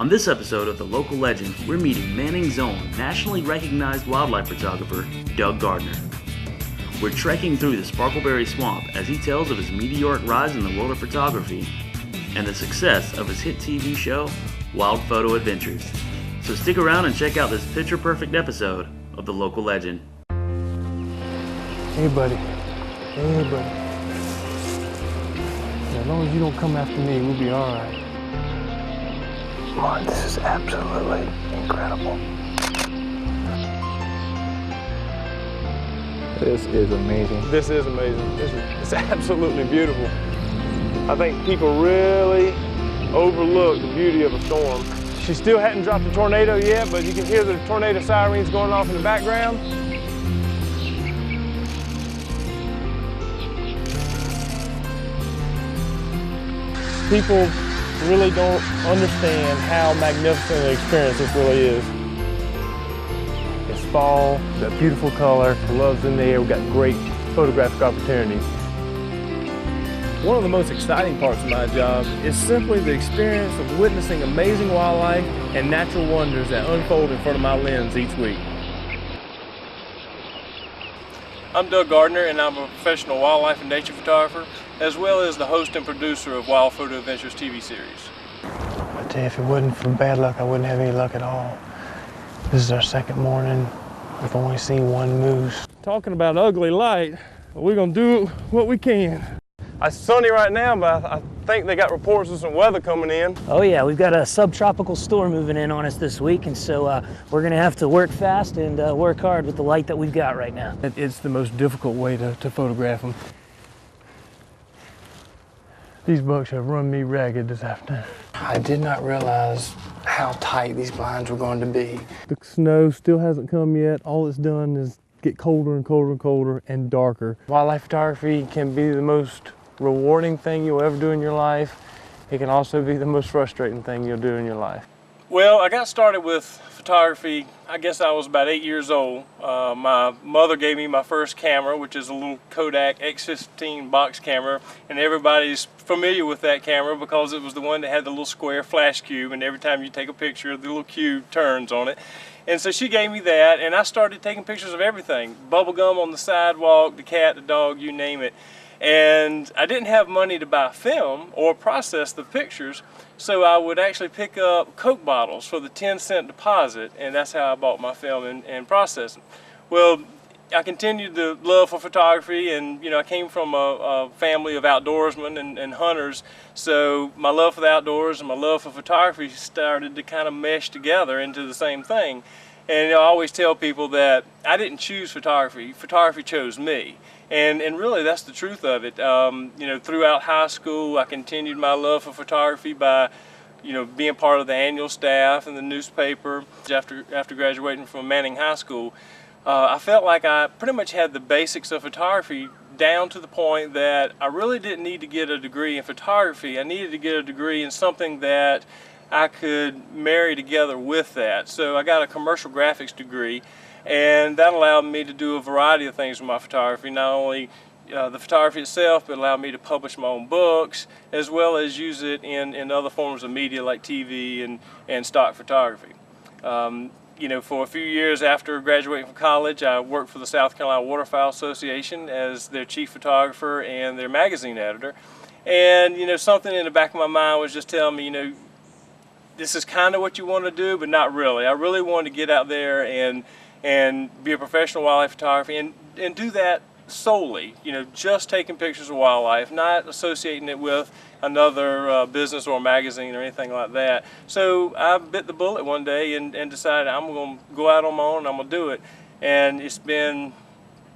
On this episode of The Local Legend, we're meeting Manning's own nationally recognized wildlife photographer, Doug Gardner. We're trekking through the Sparkleberry Swamp as he tells of his meteoric rise in the world of photography and the success of his hit TV show, Wild Photo Adventures. So stick around and check out this picture-perfect episode of The Local Legend. Hey, buddy. Hey, buddy. As long as you don't come after me, we'll be all right. Mark, this is absolutely incredible. This is amazing. This is amazing. It's absolutely beautiful. I think people really overlook the beauty of a storm. She still hadn't dropped a tornado yet, but you can hear the tornado sirens going off in the background. People really don't understand how magnificent an experience this really is. It's fall, that beautiful color, the love's in the air, we've got great photographic opportunities. One of the most exciting parts of my job is simply the experience of witnessing amazing wildlife and natural wonders that unfold in front of my lens each week. I'm Doug Gardner, and I'm a professional wildlife and nature photographer, as well as the host and producer of Wild Photo Adventures TV series. I tell you, if it wasn't for bad luck, I wouldn't have any luck at all. This is our second morning. We've only seen one moose. Talking about ugly light, we're gonna do what we can. It's sunny right now, but I think they got reports of some weather coming in. Oh yeah, we've got a subtropical storm moving in on us this week, and so we're gonna have to work fast and work hard with the light that we've got right now. It's the most difficult way to photograph them. These bucks have run me ragged this afternoon. I did not realize how tight these blinds were going to be. The snow still hasn't come yet. All it's done is get colder and colder and colder and darker. Wildlife photography can be the most rewarding thing you'll ever do in your life. It can also be the most frustrating thing you'll do in your life. Well, I got started with photography, I guess I was about 8 years old. My mother gave me my first camera, which is a little Kodak X15 box camera, and everybody's familiar with that camera because it was the one that had the little square flash cube, and every time you take a picture, the little cube turns on it. And so she gave me that, and I started taking pictures of everything. Bubble gum on the sidewalk, the cat, the dog, you name it. And I didn't have money to buy film or process the pictures, so I would actually pick up Coke bottles for the 10-cent deposit, and that's how I bought my film and processing. Well, I continued the love for photography, and I came from a family of outdoorsmen and hunters, so my love for the outdoors and my love for photography started to kind of mesh together into the same thing. And I always tell people that I didn't choose photography, photography chose me. And really that's the truth of it. Throughout high school I continued my love for photography by being part of the annual staff and the newspaper. After graduating from Manning High School, I felt like I pretty much had the basics of photography down to the point that I really didn't need to get a degree in photography. I needed to get a degree in something that I could marry together with that. So I got a commercial graphics degree, and that allowed me to do a variety of things with my photography. Not only the photography itself, but allowed me to publish my own books, as well as use it in other forms of media like TV and stock photography. For a few years after graduating from college, I worked for the South Carolina Waterfowl Association as their chief photographer and their magazine editor. And something in the back of my mind was just telling me, this is kind of what you want to do, but not really. I really wanted to get out there and be a professional wildlife photographer and do that solely, just taking pictures of wildlife, not associating it with another business or magazine or anything like that. So I bit the bullet one day and decided I'm going to go out on my own and I'm going to do it. And it's been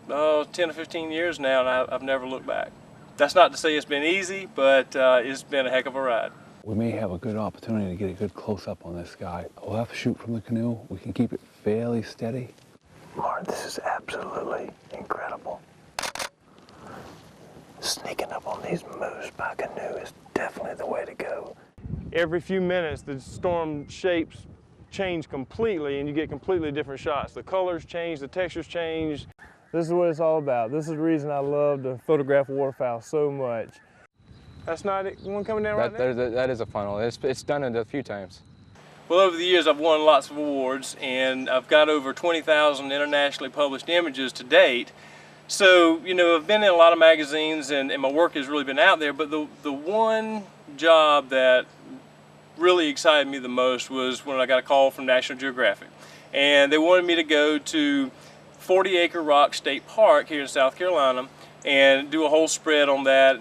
10 or 15 years now, and I've never looked back. That's not to say it's been easy, but it's been a heck of a ride. We may have a good opportunity to get a good close-up on this guy. We'll have to shoot from the canoe. We can keep it fairly steady. Mark, this is absolutely incredible. Sneaking up on these moose by canoe is definitely the way to go. Every few minutes, the storm shapes change completely, and you get completely different shots. The colors change, the textures change. This is what it's all about. This is the reason I love to photograph waterfowl so much. That's not it. One coming down right there? That is a funnel. It's done it a few times. Well, over the years I've won lots of awards, and I've got over 20,000 internationally published images to date. So, you know, I've been in a lot of magazines and my work has really been out there, but the one job that really excited me the most was when I got a call from National Geographic. And they wanted me to go to 40 Acre Rock State Park here in South Carolina and do a whole spread on that.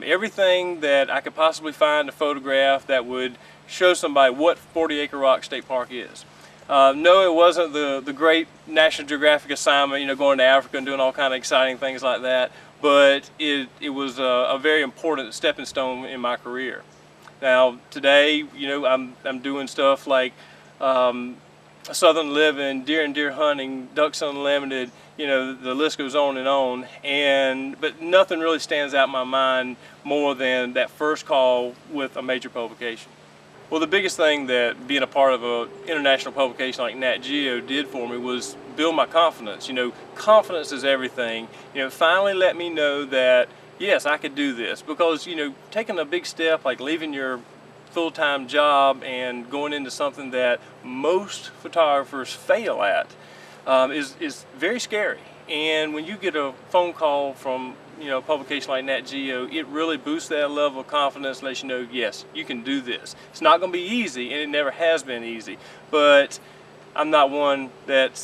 Everything that I could possibly find to photograph that would show somebody what 40 Acre Rock State Park is. No, it wasn't the great National Geographic assignment, you know, going to Africa and doing all kind of exciting things like that, but it was a very important stepping stone in my career. Now today, you know, I'm doing stuff like Southern Living, deer and deer hunting, Ducks Unlimited, you know, the list goes on and on. But nothing really stands out in my mind more than that first call with a major publication. Well, the biggest thing that being a part of an international publication like Nat Geo did for me was build my confidence. You know, confidence is everything. You know, finally let me know that, yes, I could do this. Because, you know, taking a big step like leaving your full-time job and going into something that most photographers fail at is very scary. And when you get a phone call from, you know, a publication like Nat Geo, it really boosts that level of confidence, lets you know, yes, you can do this. It's not going to be easy, and it never has been easy, but I'm not one that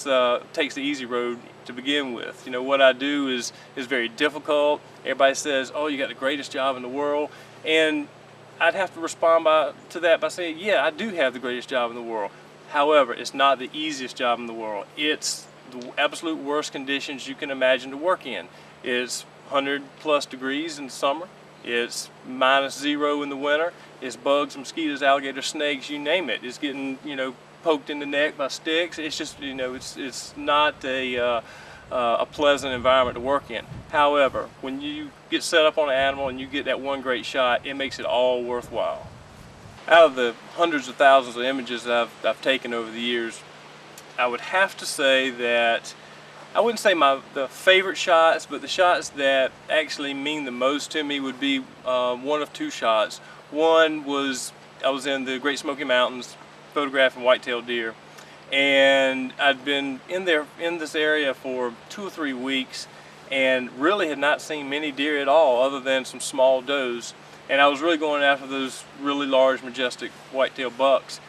takes the easy road to begin with. You know, what I do is very difficult. Everybody says, oh, you got the greatest job in the world, and I'd have to respond to that by saying, yeah, I do have the greatest job in the world. However, it's not the easiest job in the world. It's the absolute worst conditions you can imagine to work in. It's 100+ degrees in the summer. It's -0 in the winter. It's bugs, mosquitoes, alligators, snakes, you name it. It's getting, you know, poked in the neck by sticks. It's just, you know, it's not a pleasant environment to work in. However, when you get set up on an animal and you get that one great shot, it makes it all worthwhile. Out of the hundreds of thousands of images that I've taken over the years, I would have to say that I wouldn't say the favorite shots, but the shots that actually mean the most to me would be one of two shots. One was I was in the Great Smoky Mountains photographing white-tailed deer, and I'd been in this area for 2 or 3 weeks and really had not seen many deer at all other than some small does, and I was really going after those really large, majestic white-tailed bucks.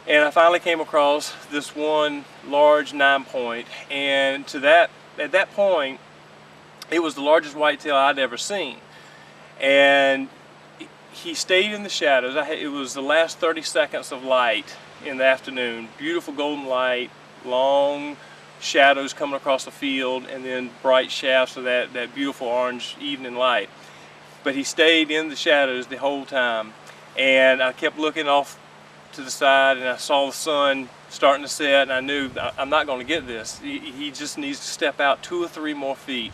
And I finally came across this one large 9-point, and at that point, it was the largest whitetail I'd ever seen. And he stayed in the shadows. It was the last 30 seconds of light in the afternoon. Beautiful golden light, long shadows coming across the field, and then bright shafts of that beautiful orange evening light. But he stayed in the shadows the whole time, and I kept looking off to the side, and I saw the sun starting to set, and I knew I'm not going to get this. He just needs to step out 2 or 3 more feet.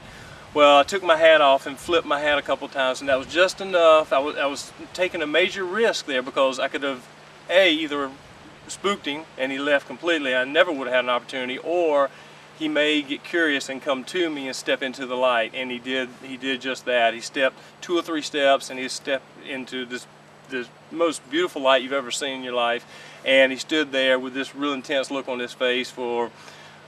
Well, I took my hat off and flipped my hat a couple times, and that was just enough. I was taking a major risk there because I could have either spooked him and he left completely, I never would have had an opportunity, or he may get curious and come to me and step into the light, and he did just that. He stepped 2 or 3 steps, and he stepped into the most beautiful light you've ever seen in your life, and he stood there with this real intense look on his face for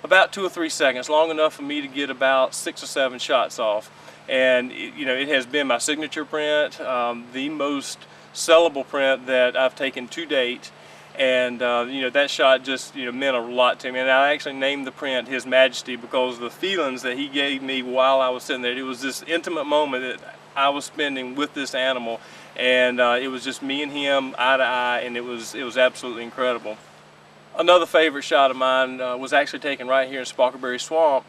about 2 or 3 seconds, long enough for me to get about 6 or 7 shots off. And you know, it has been my signature print, the most sellable print that I've taken to date, and you know, that shot just, you know, meant a lot to me. And I actually named the print His Majesty because of the feelings that he gave me while I was sitting there. It was this intimate moment that I was spending with this animal, and it was just me and him eye to eye, and it was absolutely incredible. Another favorite shot of mine was actually taken right here in Sparkleberry Swamp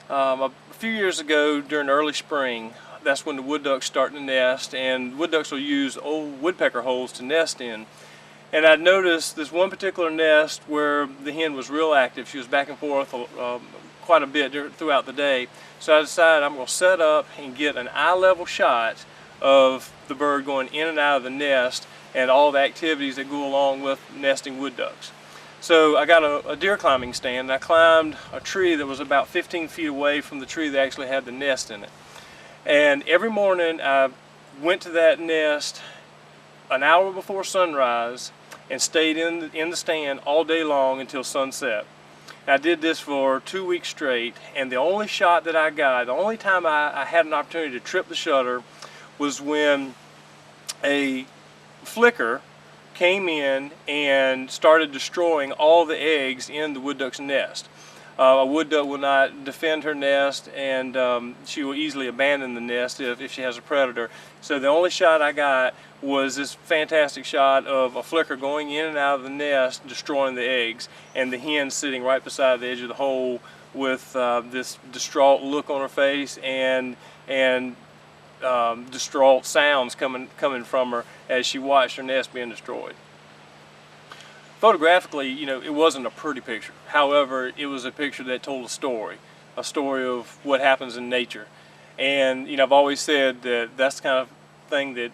a few years ago during early spring. That's when the wood ducks start to nest, and wood ducks will use old woodpecker holes to nest in. And I noticed this one particular nest where the hen was real active. She was back and forth quite a bit throughout the day. So I decided I'm going to set up and get an eye-level shot of the bird going in and out of the nest and all the activities that go along with nesting wood ducks. So I got a deer climbing stand, and I climbed a tree that was about 15 feet away from the tree that actually had the nest in it. And every morning I went to that nest an hour before sunrise and stayed in the stand all day long until sunset. I did this for 2 weeks straight, and the only shot that I got, the only time I had an opportunity to trip the shutter was when a flicker came in and started destroying all the eggs in the wood duck's nest. A wood duck will not defend her nest, and she will easily abandon the nest if she has a predator. So the only shot I got was this fantastic shot of a flicker going in and out of the nest, destroying the eggs, and the hen sitting right beside the edge of the hole with this distraught look on her face and distraught sounds coming from her as she watched her nest being destroyed. Photographically, you know, it wasn't a pretty picture. However, it was a picture that told a story of what happens in nature. And, you know, I've always said that that's the kind of thing that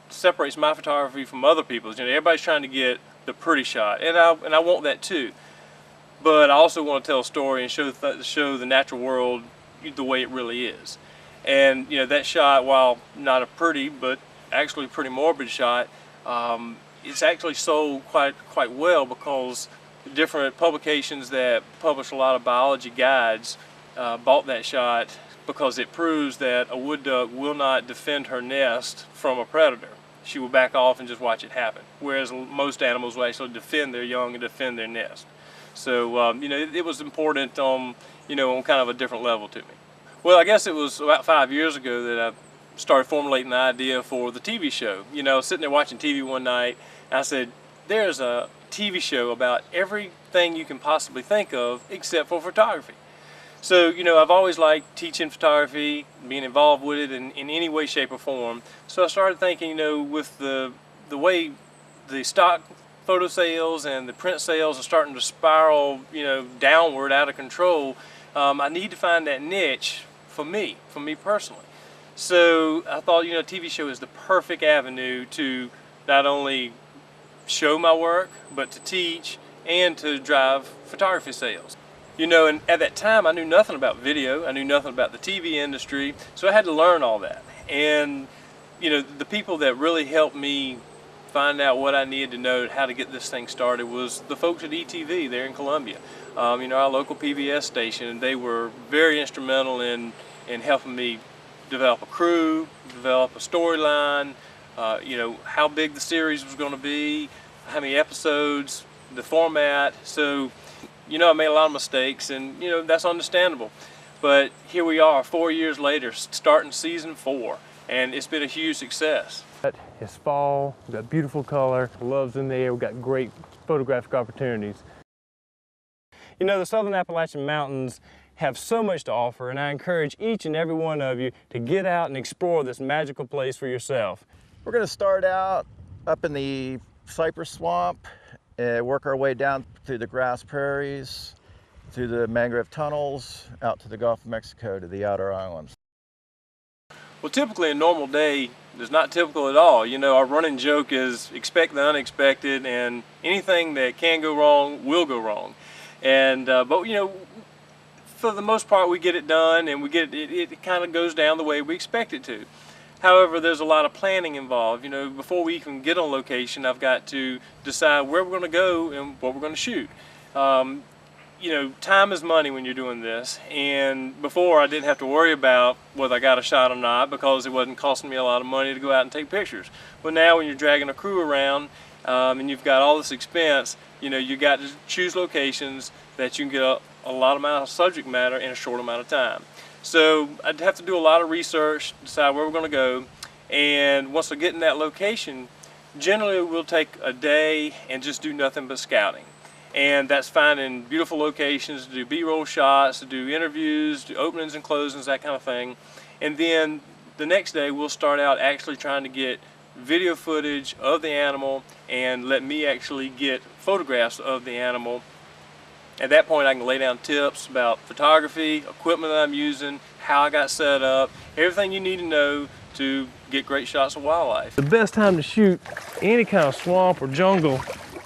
separates my photography from other people's. You know, everybody's trying to get the pretty shot, and I want that too. But I also want to tell a story and show the natural world the way it really is. And, you know, that shot, while not a pretty, but actually pretty morbid shot, it's actually sold quite well, because different publications that publish a lot of biology guides bought that shot because it proves that a wood duck will not defend her nest from a predator. She will back off and just watch it happen, whereas most animals will actually defend their young and defend their nest. So you know, it was important on kind of a different level to me. Well, I guess it was about 5 years ago that I started formulating the idea for the TV show. You know, sitting there watching TV one night, and I said, there's a TV show about everything you can possibly think of except for photography. So, you know, I've always liked teaching photography, being involved with it in any way, shape, or form. So I started thinking, you know, with the way the stock photo sales and the print sales are starting to spiral, you know, downward, out of control, I need to find that niche for me personally. So I thought, you know, TV show is the perfect avenue to not only show my work, but to teach and to drive photography sales. You know, and at that time I knew nothing about video, I knew nothing about the TV industry, so I had to learn all that. And, you know, the people that really helped me find out what I needed to know how to get this thing started was the folks at ETV there in Columbia. You know, our local PBS station, and they were very instrumental in helping me develop a crew, develop a storyline, you know, how big the series was going to be, how many episodes, the format. So, you know, I made a lot of mistakes, and, you know, that's understandable. But here we are 4 years later, starting season 4, and it's been a huge success. It's fall, we've got beautiful color, love's in the air, we've got great photographic opportunities. You know, the Southern Appalachian Mountains have so much to offer, and I encourage each and every one of you to get out and explore this magical place for yourself. We're going to start out up in the cypress swamp, work our way down through the grass prairies, through the mangrove tunnels, out to the Gulf of Mexico, to the outer islands. Well, typically a normal day is not typical at all. You know, our running joke is expect the unexpected, and anything that can go wrong will go wrong. And but, you know, for the most part we get it done, and it kind of goes down the way we expect it to. However, there's a lot of planning involved. You know, before we even get on location, I've got to decide where we're going to go and what we're going to shoot. You know, time is money when you're doing this, and before I didn't have to worry about whether I got a shot or not, because it wasn't costing me a lot of money to go out and take pictures. But now when you're dragging a crew around and you've got all this expense, you know, you got to choose locations that you can get a lot amount of subject matter in a short amount of time. So I'd have to do a lot of research, decide where we're going to go, and once I get in that location, generally we'll take a day and just do nothing but scouting. And that's finding beautiful locations to do B-roll shots, to do interviews, do openings and closings, that kind of thing. And then the next day we'll start out actually trying to get video footage of the animal and let me actually get photographs of the animal. At that point I can lay down tips about photography, equipment that I'm using, how I got set up, everything you need to know to get great shots of wildlife. The best time to shoot any kind of swamp or jungle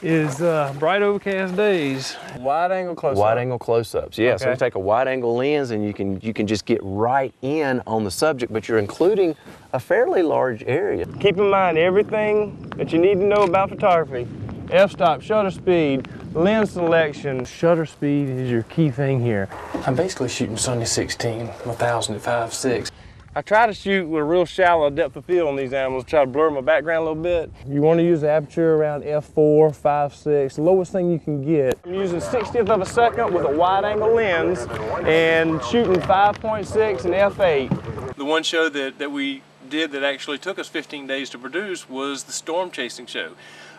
is bright overcast days. Wide angle close-ups. Wide angle close-ups, yeah. Okay. So you take a wide angle lens and you can just get right in on the subject, but you're including a fairly large area. Keep in mind everything that you need to know about photography F-stop, shutter speed, lens selection. Shutter speed is your key thing here. I'm basically shooting Sunny 16, 1000 at 5.6. I try to shoot with a real shallow depth of field on these animals, try to blur my background a little bit. You want to use the aperture around f4, 5.6, the lowest thing you can get. I'm using 60th of a second with a wide angle lens and shooting 5.6 and f8. The one show that we did that actually took us 15 days to produce was the storm chasing show.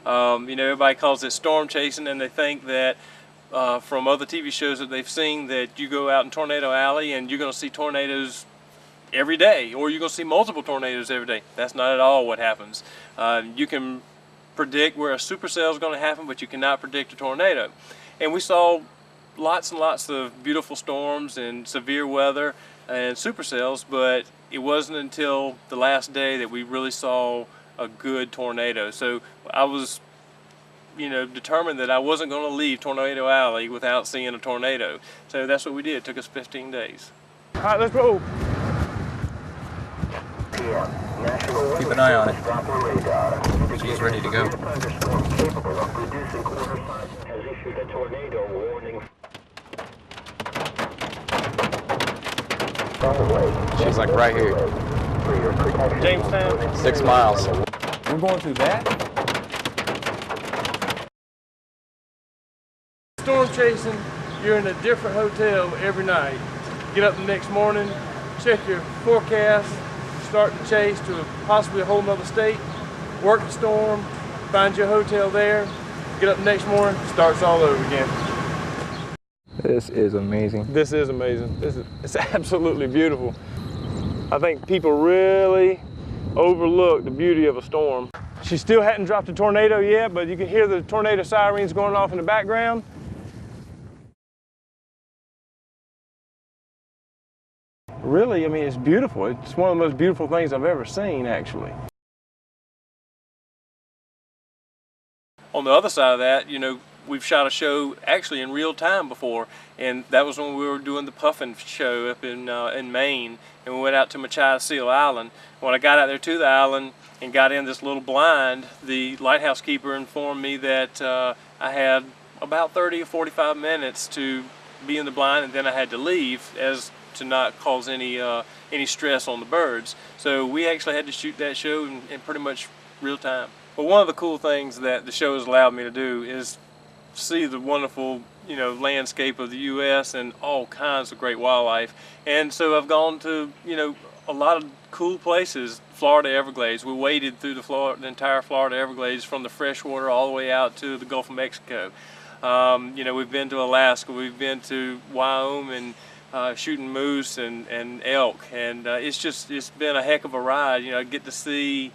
You know, everybody calls it storm chasing, and they think that from other TV shows that they've seen that you go out in Tornado Alley and you're going to see tornadoes every day, or you're going to see multiple tornadoes every day. That's not at all what happens. You can predict where a supercell is going to happen, but you cannot predict a tornado. And we saw lots and lots of beautiful storms and severe weather and supercells, but it wasn't until the last day that we really saw a good tornado. So I was, you know, determined that I wasn't going to leave Tornado Alley without seeing a tornado. So that's what we did. It took us 15 days. All right, let's go. Keep an eye on it. She's ready to go. She's like right here. Jamestown? 6 miles. We're going through that? Storm chasing, you're in a different hotel every night. Get up the next morning, check your forecast, start the chase to possibly a whole nother state, work the storm, find your hotel there, get up the next morning, starts all over again. This is amazing. This is amazing. It's absolutely beautiful. I think people really overlook the beauty of a storm. She still hadn't dropped a tornado yet, but you can hear the tornado sirens going off in the background. Really, I mean, it's beautiful. It's one of the most beautiful things I've ever seen, actually. On the other side of that, you know, we've shot a show actually in real time before, and that was when we were doing the Puffin show up in Maine, and we went out to Machias Seal Island. When I got out there to the island and got in this little blind, the lighthouse keeper informed me that I had about 30 or 45 minutes to be in the blind, and then I had to leave as to not cause any stress on the birds. So we actually had to shoot that show in pretty much real time. But one of the cool things that the show has allowed me to do is see the wonderful, you know, landscape of the U.S. and all kinds of great wildlife. And so I've gone to, you know, a lot of cool places. Florida Everglades. We waded through the entire Florida Everglades from the freshwater all the way out to the Gulf of Mexico. You know, we've been to Alaska. We've been to Wyoming, shooting moose and elk. And it's been a heck of a ride. You know, I get to see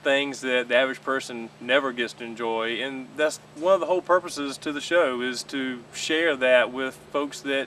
things that the average person never gets to enjoy, and that's one of the whole purposes to the show, is to share that with folks that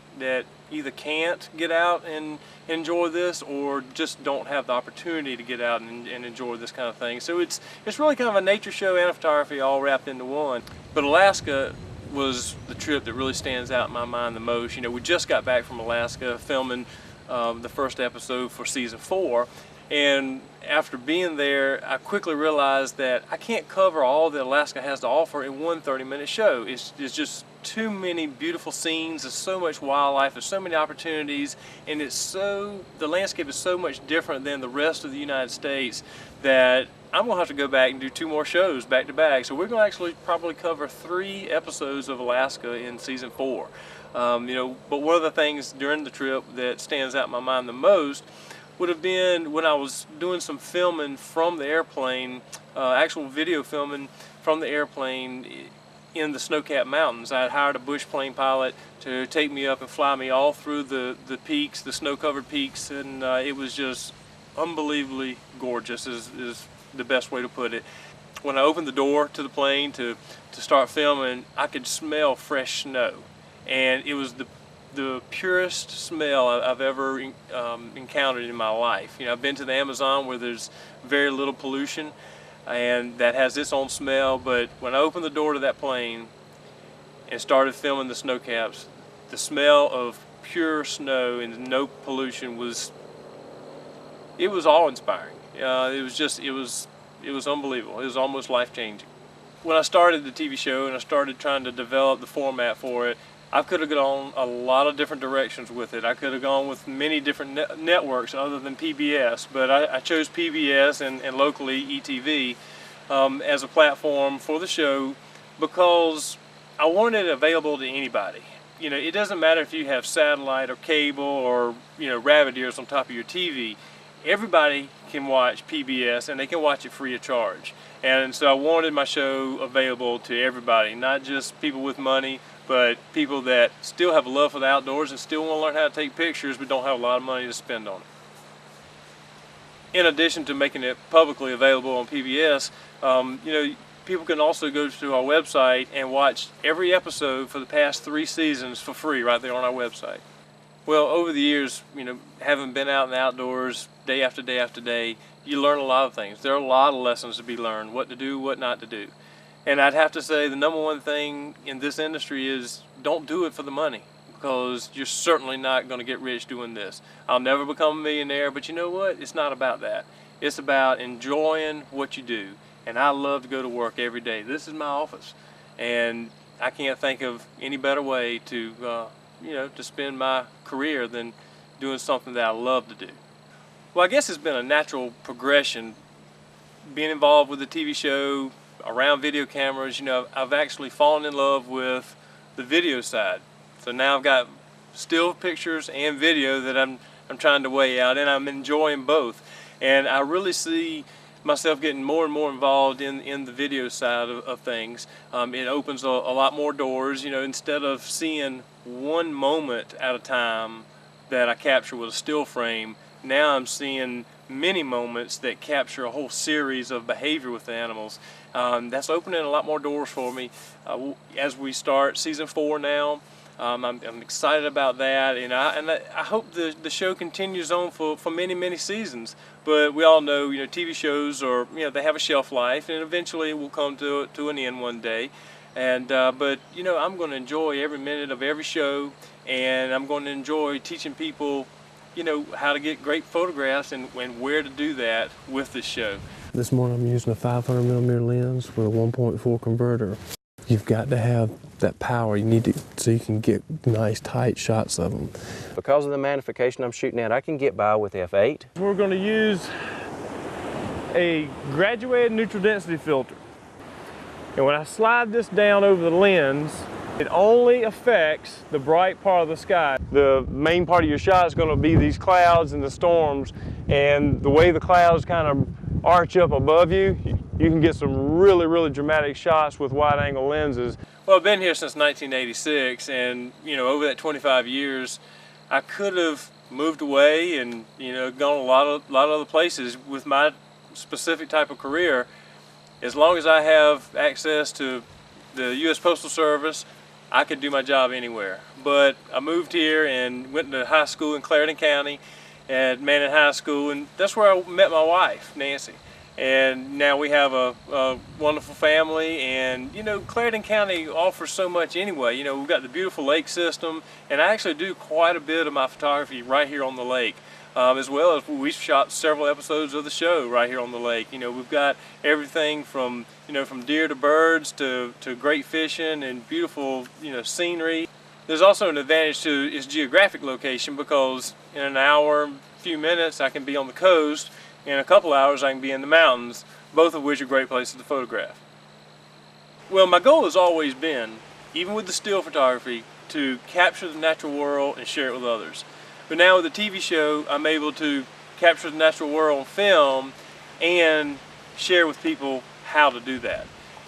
either can't get out and enjoy this, or just don't have the opportunity to get out and enjoy this kind of thing. So it's really kind of a nature show and a photography all wrapped into one. But Alaska was the trip that really stands out in my mind the most. You know, we just got back from Alaska filming the first episode for season 4. And after being there, I quickly realized that I can't cover all that Alaska has to offer in one 30-minute show. It's just too many beautiful scenes, there's so much wildlife, there's so many opportunities, and the landscape is so much different than the rest of the United States that I'm going to have to go back and do 2 more shows back to back. So we're going to actually probably cover 3 episodes of Alaska in season 4. You know, but one of the things during the trip that stands out in my mind the most would have been when I was doing some filming from the airplane, actual video filming from the airplane in the snow-capped mountains. I had hired a bush plane pilot to take me up and fly me all through the peaks, the snow-covered peaks, and it was just unbelievably gorgeous is the best way to put it. When I opened the door to the plane to start filming, I could smell fresh snow, and it was the purest smell I've ever encountered in my life. You know, I've been to the Amazon where there's very little pollution and that has its own smell, but when I opened the door to that plane and started filming the snow caps, the smell of pure snow and no pollution was awe-inspiring. It was unbelievable. It was almost life-changing. when I started the TV show and I started trying to develop the format for it, I could have gone a lot of different directions with it. I could have gone with many different networks other than PBS, but I chose PBS and locally ETV as a platform for the show because I wanted it available to anybody. You know, it doesn't matter if you have satellite or cable or, you know, rabbit ears on top of your TV. Everybody can watch PBS and they can watch it free of charge. And so I wanted my show available to everybody, not just people with money, but people that still have a love for the outdoors and still want to learn how to take pictures but don't have a lot of money to spend on it. In addition to making it publicly available on PBS, you know, people can also go to our website and watch every episode for the past 3 seasons for free right there on our website. Well, over the years, you know, having been out in the outdoors day after day after day, you learn a lot of things. There are a lot of lessons to be learned, what to do, what not to do. And I'd have to say the number one thing in this industry is don't do it for the money, because you're certainly not going to get rich doing this. I'll never become a millionaire, but you know what? It's not about that. It's about enjoying what you do. And I love to go to work every day. This is my office. And I can't think of any better way to, you know, to spend my career than doing something that I love to do. Well, I guess it's been a natural progression being involved with the TV show, around video cameras. You know, I've actually fallen in love with the video side. So now I've got still pictures and video that I'm trying to weigh out, and I'm enjoying both. And I really see myself getting more and more involved in the video side of things. It opens a lot more doors. You know, instead of seeing one moment at a time that I capture with a still frame, now I'm seeing many moments that capture a whole series of behavior with the animals. That's opening a lot more doors for me as we start season 4 now. I'm excited about that, and I hope the show continues on for many seasons. But we all know, you know, TV shows are, you know, they have a shelf life, and eventually will come to an end one day. And but you know, I'm going to enjoy every minute of every show, and I'm going to enjoy teaching people, you know, how to get great photographs and where to do that with this show. This morning I'm using a 500mm lens with a 1.4 converter. You've got to have that power. You need to, so you can get nice tight shots of them. Because of the magnification I'm shooting at, I can get by with f8. We're going to use a graduated neutral density filter. And when I slide this down over the lens, it only affects the bright part of the sky. The main part of your shot is going to be these clouds and the storms, and the way the clouds kind of arch up above you, you can get some really dramatic shots with wide angle lenses. Well, I've been here since 1986, and you know, over that 25 years, I could have moved away and, you know, gone a lot of other places with my specific type of career. As long as I have access to the U.S. Postal Service, I could do my job anywhere. But I moved here and went to high school in Clarendon County at Manning High School, and that's where I met my wife, Nancy. And now we have a wonderful family, and you know, Clarendon County offers so much anyway. You know, we've got the beautiful lake system, and I actually do quite a bit of my photography right here on the lake. As well as we've shot several episodes of the show right here on the lake. You know, we've got everything from, you know, from deer to birds to great fishing and beautiful, you know, scenery. There's also an advantage to its geographic location, because in an hour, few minutes, I can be on the coast. In a couple hours, I can be in the mountains, both of which are great places to photograph. Well, my goal has always been, even with the still photography, to capture the natural world and share it with others. But now with the TV show, I'm able to capture the natural world on film and share with people how to do that.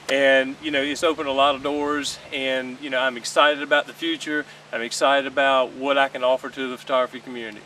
And you know, it's opened a lot of doors, and you know, I'm excited about the future. I'm excited about what I can offer to the photography community.